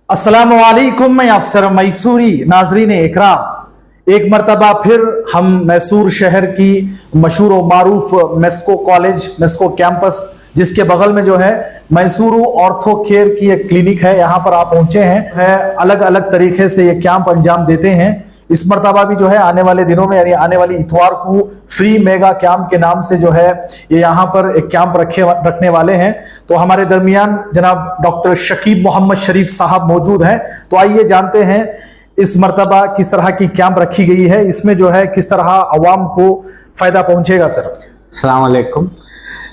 अस्सलामुअलैकुम, मैं अफसर मैसूरी। नाजरीन इकराम, एक मरतबा फिर हम मैसूर शहर की मशहूर व मारूफ मेस्को कॉलेज, मेस्को कैंपस, जिसके बगल में जो है मैसूरू ऑर्थो केयर की एक क्लिनिक है, यहाँ पर आप पहुंचे हैं। अलग अलग तरीके से ये कैंप अंजाम देते हैं। इस मरतबा भी जो है आने वाले दिनों में, यानी आने वाली इतवार को फ्री मेगा कैंप के नाम से जो है ये यहाँ पर एक कैंप रखने वाले हैं। तो हमारे दरमियान जनाब डॉक्टर शकीब मोहम्मद शरीफ साहब मौजूद हैं। तो आइए जानते हैं इस मरतबा किस तरह की कैंप रखी गई है, इसमें जो है किस तरह अवाम को फायदा पहुंचेगा। सर अस्सलाम वालेकुम।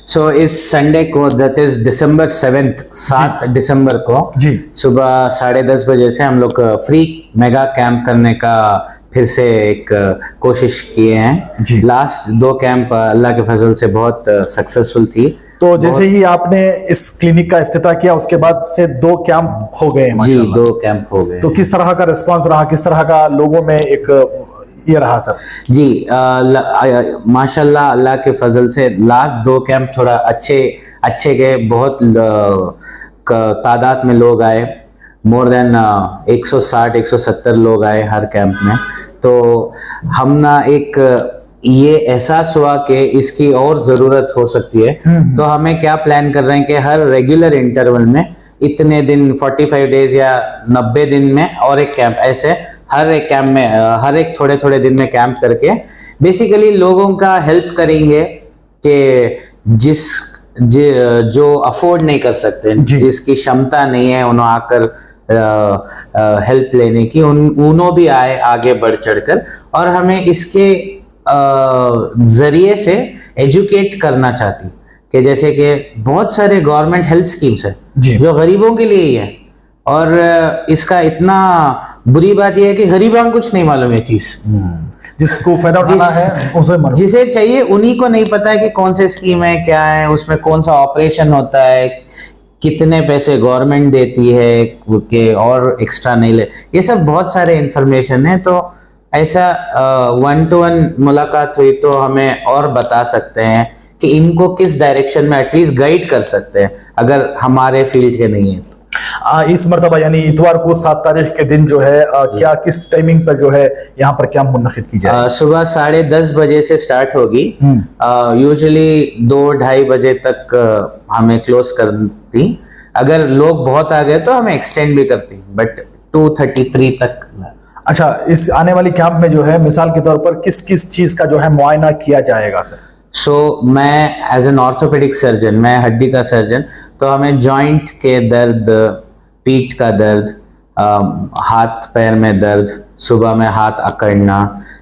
सो इस संडे को, दैट इज December 7th, 7 दिसंबर को जी सुबह 10:30 बजे से हम लोग फ्री मेगा कैंप करने का फिर से एक कोशिश किए हैं। जी। लास्ट 2 कैंप अल्लाह के फजल से बहुत सक्सेसफुल थी। तो जैसे ही आपने इस क्लिनिक का इफ्तिताह किया, उसके बाद से 2 कैंप हो गए हैं जी, माशाल्लाह। 2 कैंप हो गए। तो किस तरह का रिस्पांस रहा, किस तरह का लोगों में एक ये रहा सर? जी माशाल्लाह, अल्लाह के फजल से लास्ट 2 कैंप थोड़ा अच्छे गए। बहुत तादाद में लोग आए, मोर देन 160-170 लोग आए हर कैंप में। तो हम ना एक ये एहसास हुआ कि इसकी और ज़रूरत हो सकती है। तो हमें क्या प्लान कर रहे हैं कि हर रेगुलर इंटरवल में इतने दिन 45 डेज या 90 दिन में और एक कैंप, ऐसे हर एक कैंप में हर एक थोड़े दिन में कैंप करके बेसिकली लोगों का हेल्प करेंगे कि जो अफोर्ड नहीं कर सकते, जिसकी क्षमता नहीं है उन्हें आकर हेल्प लेने की, उन्हों भी आए आगे बढ़ चढ़कर, और हमें इसके जरिए से एजुकेट करना चाहती कि जैसे कि बहुत सारे गवर्नमेंट हेल्थ स्कीम्स है जो गरीबों के लिए ही है, और इसका इतना बुरी बात यह है कि गरीबों को कुछ नहीं मालूम है चीज, जिसको फायदा उठाना है उसे जिसे चाहिए उन्हीं को नहीं पता है कि कौन से स्कीम है, क्या है, उसमें कौन सा ऑपरेशन होता है, कितने पैसे गवर्नमेंट देती है कि और एक्स्ट्रा नहीं ले, ये सब बहुत सारे इंफॉर्मेशन है। तो ऐसा 1-to-1 मुलाकात हुई तो हमें और बता सकते हैं कि इनको किस डायरेक्शन में एटलीस्ट गाइड कर सकते हैं अगर हमारे फील्ड के नहीं है। इस मरतबा यानी इतवार को 7 तारीख के दिन जो है क्या किस टाइमिंग पर जो है यहाँ पर कैंप मुनक्किद की जाए? सुबह 10:30 बजे से स्टार्ट होगी। यूजुअली 2-2:30 बजे तक हमें क्लोज करती। अगर लोग बहुत आ गए तो हमें एक्सटेंड भी करती, बट 2:33 तक। अच्छा, इस आने वाली कैंप में जो है मिसाल के तौर पर किस किस चीज का जो है मुआयना किया जाएगा सर? मैं एज एन ऑर्थोपेडिक सर्जन, मैं हड्डी का सर्जन, तो हमें जॉइंट के दर्द, पीठ का दर्द, हाथ पैर में दर्द, सुबह में हाथ अकड़ना,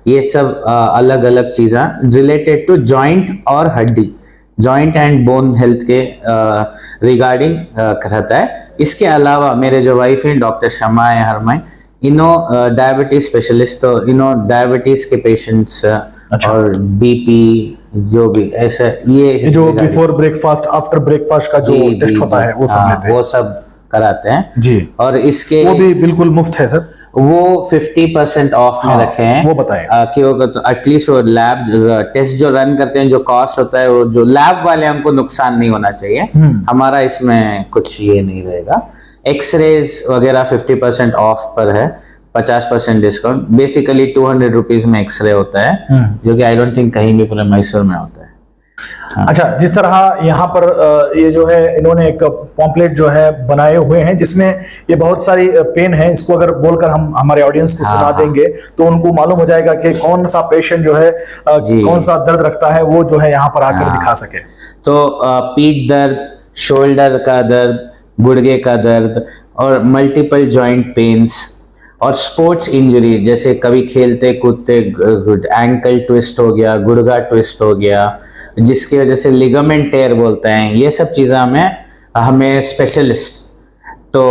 ये सब अलग अलग चीज़ें रिलेटेड टू जॉइंट और हड्डी, जॉइंट एंड बोन हेल्थ के रिगार्डिंग रहता है। इसके अलावा मेरे जो वाइफ हैं डॉक्टर शमा हरमाई, इन्हों डायबिटीज स्पेशलिस्ट, तो इन्हों डायबिटीज के पेशेंट्स और बीपी जो भी ऐसा ये जो बिफोर ब्रेकफास्ट, आफ्टर ब्रेकफास्ट का जो टेस्ट होता है वो सब लेते हैं, वो सब कराते हैं जी। और इसके वो भी बिल्कुल मुफ्त है सर? वो 50% ऑफ में रखे हैं। वो बताएं क्योंकि तो एटलीस्ट वो लैब टेस्ट जो रन करते हैं, जो कॉस्ट होता है, वो जो लैब वाले हमको नुकसान नहीं होना चाहिए, हमारा इसमें कुछ ये नहीं रहेगा। एक्सरेज वगैरह 50% ऑफ पर है, 50% डिस्काउंट। बेसिकली 200 रुपीज में एक्सरे होता है, जो कि आई डोंट थिंक कहीं भी पूरे मैसूर में होता है। हाँ। अच्छा, जिस तरह यहाँ पर ये जो है इन्होंने एक पॉम्पलेट जो है बनाए हुए हैं जिसमें ये बहुत सारी पेन है, इसको अगर बोलकर हम हमारे ऑडियंस को सुना देंगे तो उनको मालूम हो जाएगा कि कौन सा पेशेंट जो है कौन सा दर्द रखता है, वो जो है यहाँ पर आकर दिखा सके। तो पीठ दर्द, शोल्डर का दर्द, गुड़गे का दर्द, और मल्टीपल जॉइंट पेन्स, और स्पोर्ट्स इंजरी, जैसे कभी खेलते कूदते एंकल ट्विस्ट हो गया, गुड़गा ट्विस्ट हो गया, जिसकी वजह से लिगामेंट टेयर बोलते हैं, ये सब चीज़ें हमें स्पेशलिस्ट, तो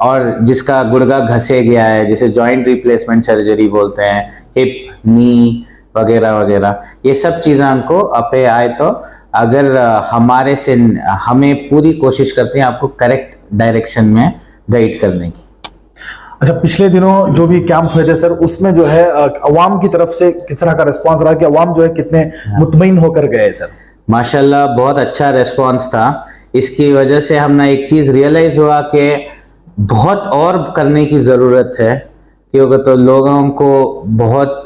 और जिसका गुड़गा घसे गया है, जिसे जॉइंट रिप्लेसमेंट सर्जरी बोलते हैं, हिप, नी वगैरह वगैरह, ये सब चीज़ें हमको अपे आए तो अगर हमारे से हमें पूरी कोशिश करते हैं आपको करेक्ट डायरेक्शन में गाइड करने की। अच्छा, पिछले दिनों जो भी कैंप हुए थे सर, उसमें जो है अवाम की तरफ से किस तरह का रिस्पांस रहा कि अवाम जो है कितने मुतमईन होकर गए सर? माशाल्लाह बहुत अच्छा रिस्पांस था। इसकी वजह से हमने एक चीज रियलाइज हुआ कि बहुत और करने की ज़रूरत है, क्योंकि तो लोगों को बहुत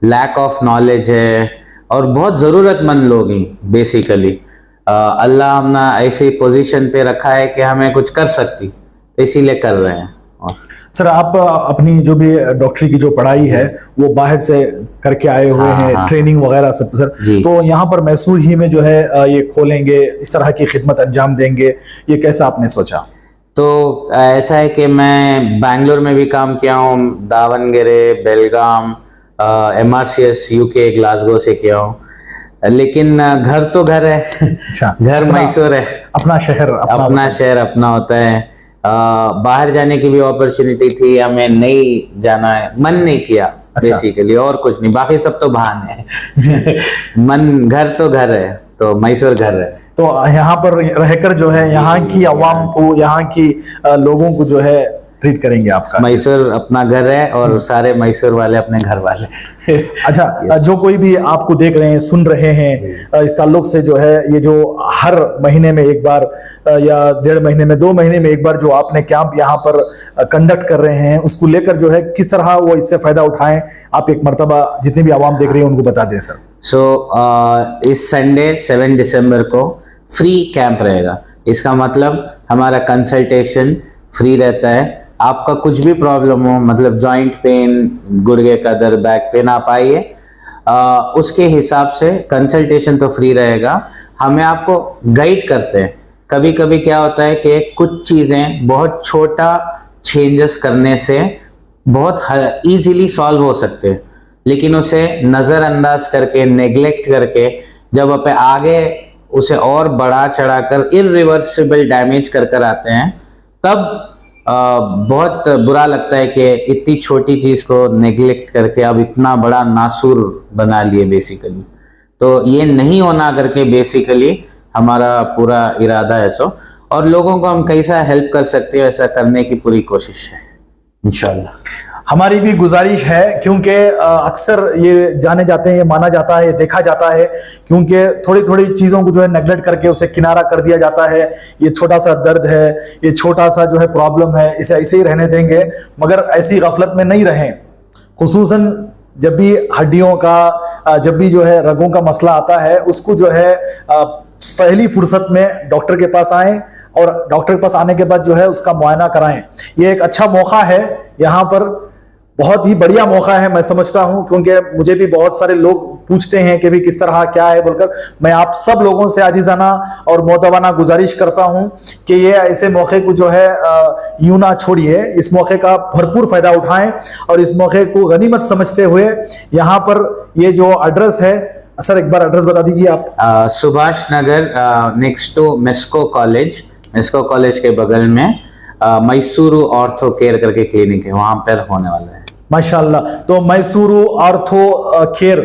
लैक ऑफ नॉलेज है और बहुत ज़रूरतमंद लोग हैं बेसिकली। अल्लाह हमने ऐसी पोजीशन पे रखा है कि हमें कुछ कर सकती, तो इसीलिए कर रहे हैं। और सर आप अपनी जो भी डॉक्टरी की जो पढ़ाई है वो बाहर से करके आए हुए हाँ, हैं, हाँ। ट्रेनिंग वगैरह सब सर, जी। तो यहाँ पर मैसूर ही में जो है ये खोलेंगे, इस तरह की खिदमत अंजाम देंगे, ये कैसा आपने सोचा? तो ऐसा है कि मैं बैंगलोर में भी काम किया हूँ, दावनगेरे, बेलगाम, MRCS UK ग्लासगो से किया हूँ, लेकिन घर तो घर है। अच्छा, घर अपना- मैसूर है, अपना शहर अपना वतन। शहर अपना होता है। बाहर जाने की भी अपॉर्चुनिटी थी, हमें नहीं जाना है, मन नहीं किया अच्छा। बेसिकली, और कुछ नहीं, बाकी सब तो बहाने हैं। मन, घर तो घर है, तो मैसूर घर है। तो यहाँ पर रहकर जो है यहाँ की आवाम को, यहाँ की लोगों को जो है ट्रीट करेंगे आपका। मैसूर अपना घर है और सारे मैसूर वाले अपने घर वाले। अच्छा, जो कोई भी आपको देख रहे हैं, सुन रहे हैं, इस ताल्लुक से जो है ये जो हर महीने में एक बार या 1.5 महीने में, 2 महीने में एक बार जो आपने कैंप यहाँ पर कंडक्ट कर रहे हैं, उसको लेकर जो है किस तरह वो इससे फायदा उठाएं, आप एक मर्तबा जितनी भी आवाम देख रही है उनको बता दें सर। सो इस संडे 7 दिसंबर को फ्री कैंप रहेगा। इसका मतलब हमारा कंसल्टेशन फ्री रहता है। आपका कुछ भी प्रॉब्लम हो, मतलब जॉइंट पेन, गुर्गे का दर्द, बैक पेन, आप आइए, उसके हिसाब से कंसल्टेशन तो फ्री रहेगा। हमें आपको गाइड करते हैं। कभी कभी क्या होता है कि कुछ चीज़ें बहुत छोटा चेंजेस करने से बहुत इजीली सॉल्व हो सकते हैं, लेकिन उसे नज़रअंदाज करके, नेग्लेक्ट करके जब आप आगे उसे और बढ़ा चढ़ाकर इरिवर्सिबल डैमेज कर कर आते हैं, तब बहुत बुरा लगता है कि इतनी छोटी चीज़ को नेग्लेक्ट करके अब इतना बड़ा नासूर बना लिए बेसिकली। तो ये नहीं होना करके बेसिकली हमारा पूरा इरादा है सो, और लोगों को हम कैसा हेल्प कर सकते हैं ऐसा करने की पूरी कोशिश है इंशाल्लाह। हमारी भी गुजारिश है, क्योंकि अक्सर ये जाने जाते हैं, ये माना जाता है, देखा जाता है, क्योंकि थोड़ी थोड़ी चीज़ों को जो है नेगलेक्ट करके उसे किनारा कर दिया जाता है। ये छोटा सा दर्द है, ये छोटा सा जो है प्रॉब्लम है, इसे ऐसे ही रहने देंगे, मगर ऐसी गफलत में नहीं रहें। खुसूसन जब भी हड्डियों का, जब भी जो है रगों का मसला आता है, उसको जो है पहली फुर्सत में डॉक्टर के पास आएं, और डॉक्टर के पास आने के बाद जो है उसका मुआयना कराएं। ये एक अच्छा मौका है, यहाँ पर बहुत ही बढ़िया मौका है मैं समझता हूँ, क्योंकि मुझे भी बहुत सारे लोग पूछते हैं कि भी किस तरह क्या है बोलकर। मैं आप सब लोगों से आजिज़ाना और मोतबाना गुजारिश करता हूँ कि ये ऐसे मौके को जो है यूं ना छोड़िए, इस मौके का भरपूर फायदा उठाएं, और इस मौके को गनीमत समझते हुए यहाँ पर ये जो एड्रेस है, सर एक बार एड्रेस बता दीजिए आप। Subhash Nagar next to मेस्को college, मेस्को college के बगल में मैसूरू ऑर्थो केयर करके क्लिनिक है, वहां पर होने वाला है। माशाल्लाह। तो मैसूरू ऑर्थो केयर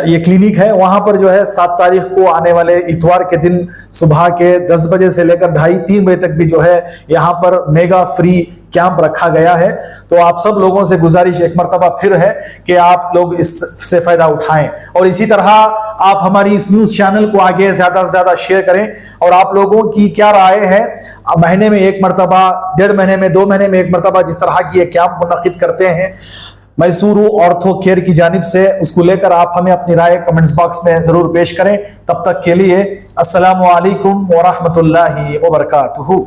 ये क्लिनिक है, वहां पर जो है 7 तारीख को आने वाले इतवार के दिन सुबह के 10 बजे से लेकर 2:30-3 बजे तक भी जो है यहाँ पर मेगा फ्री कैंप रखा गया है। तो आप सब लोगों से गुजारिश एक मर्तबा फिर है कि आप लोग इससे फायदा उठाएं, और इसी तरह आप हमारी इस न्यूज चैनल को आगे ज्यादा से ज्यादा शेयर करें। और आप लोगों की क्या राय है, महीने में एक मर्तबा, 1.5 महीने में, 2 महीने में एक मर्तबा जिस तरह की ये कैंप मुनक्किद करते हैं मैसूरू ऑर्थो केयर की जानिब से, उसको लेकर आप हमें अपनी राय कमेंट्स बॉक्स में जरूर पेश करें। तब तक के लिए अस्सलामु अलैकुम व रहमतुल्लाहि व बरकातुहू।